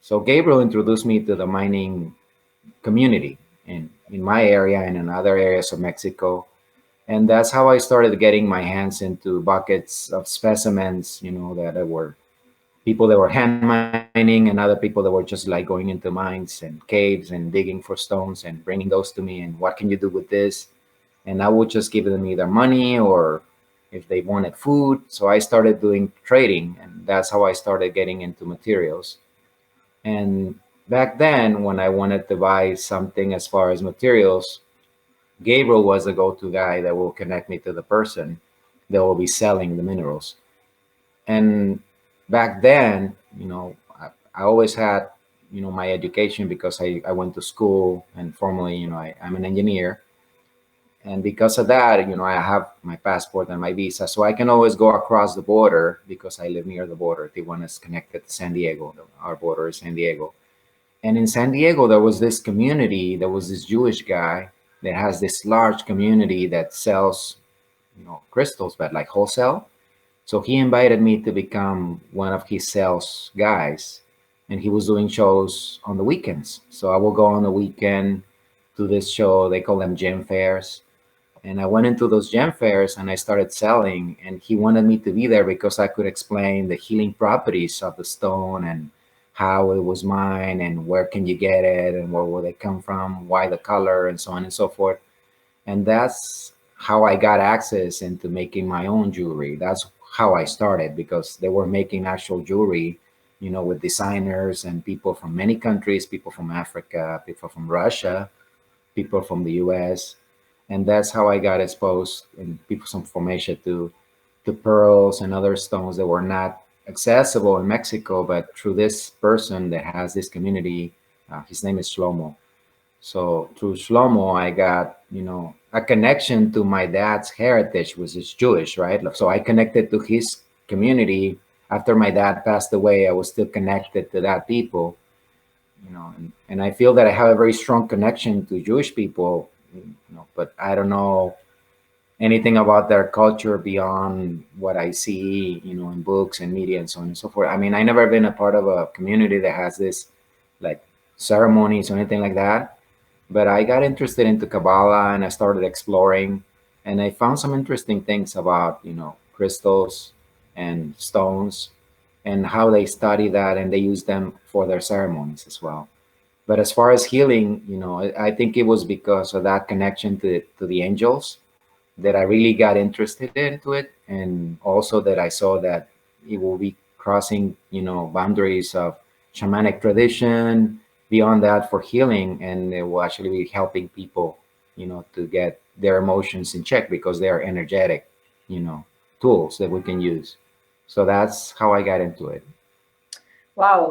So Gabriel introduced me to the mining community in my area and in other areas of Mexico. And that's how I started getting my hands into buckets of specimens, that were people that were hand mining and other people that were just like going into mines and caves and digging for stones and bringing those to me. And what can you do with this? And I would just give them either money or if they wanted food. So I started doing trading, and that's how I started getting into materials. And back then, when I wanted to buy something as far as materials, Gabriel was the go-to guy that will connect me to the person that will be selling the minerals. And back then, I always had, my education because I went to school and formally, I'm an engineer. And because of that, I have my passport and my visa. So I can always go across the border because I live near the border. Tijuana is connected to San Diego. Our border is San Diego. And in San Diego, there was this community, there was this Jewish guy that has this large community that sells, crystals, but like wholesale. So he invited me to become one of his sales guys. And he was doing shows on the weekends. So I will go on the weekend to this show. They call them gem fairs. And I went into those gem fairs and I started selling. And he wanted me to be there because I could explain the healing properties of the stone and how it was mined and where can you get it and where will they come from, why the color, and so on and so forth. And that's how I got access into making my own jewelry. That's how I started because they were making actual jewelry, with designers and people from many countries, people from Africa, people from Russia, people from the US. And that's how I got exposed, and people from Asia, to pearls and other stones that were not accessible in Mexico, but through this person that has this community. His name is Shlomo. So through Shlomo, I got, a connection to my dad's heritage, which is Jewish, right? So I connected to his community. After my dad passed away, I was still connected to that people, and I feel that I have a very strong connection to Jewish people, but I don't know anything about their culture beyond what I see, in books and media and so on and so forth. I mean, I never been a part of a community that has this like ceremonies or anything like that. But I got interested into Kabbalah and I started exploring, and I found some interesting things about, crystals and stones and how they study that and they use them for their ceremonies as well. But as far as healing, I think it was because of that connection to the angels that I really got interested into it. And also that I saw that it will be crossing, boundaries of shamanic tradition, beyond that for healing, and it will actually be helping people, to get their emotions in check because they are energetic, you know, tools that we can use. So that's how I got into it. Wow,